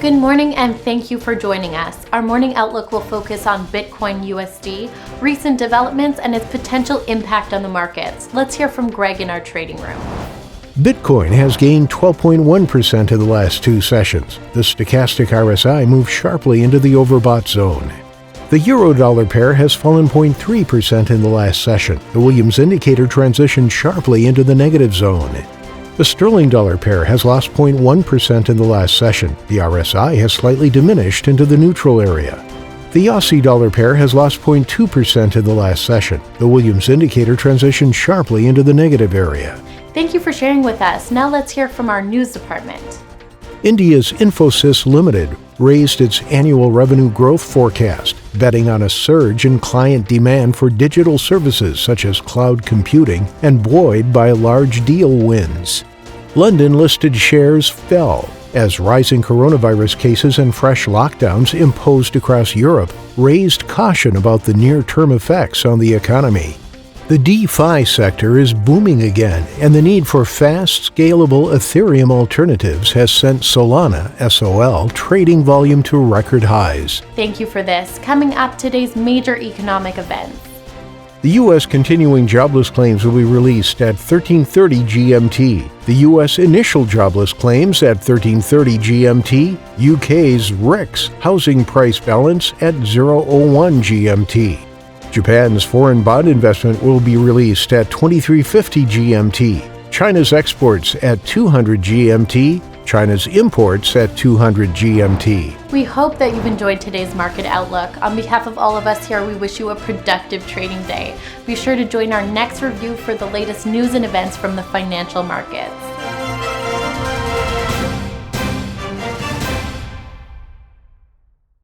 Good morning and thank you for joining us. Our morning outlook will focus on Bitcoin USD, recent developments, and its potential impact on the markets. Let's hear from Greg in our trading room. Bitcoin has gained 12.1% in the last two sessions. The stochastic RSI moved sharply into the overbought zone. The euro-dollar pair has fallen 0.3% in the last session. The Williams indicator transitioned sharply into the negative zone. The sterling-dollar pair has lost 0.1% in the last session. The RSI has slightly diminished into the neutral area. The Aussie dollar pair has lost 0.2% in the last session. The Williams indicator transitioned sharply into the negative area. Thank you for sharing with us. Now let's hear from our news department. India's Infosys Limited raised its annual revenue growth forecast, betting on a surge in client demand for digital services such as cloud computing and buoyed by large deal wins. London-listed shares fell as rising coronavirus cases and fresh lockdowns imposed across Europe raised caution about the near-term effects on the economy. The DeFi sector is booming again, and the need for fast, scalable Ethereum alternatives has sent Solana, SOL, trading volume to record highs. Thank you for this. Coming up, today's major economic events. The U.S. continuing jobless claims will be released at 13:30 GMT. The U.S. initial jobless claims at 13:30 GMT. UK's RICS housing price balance at 0:01 GMT. Japan's foreign bond investment will be released at 23:50 GMT. China's exports at 200 GMT. China's imports at 200 GMT. We hope that you've enjoyed today's market outlook. On behalf of all of us here, we wish you a productive trading day. Be sure to join our next review for the latest news and events from the financial markets.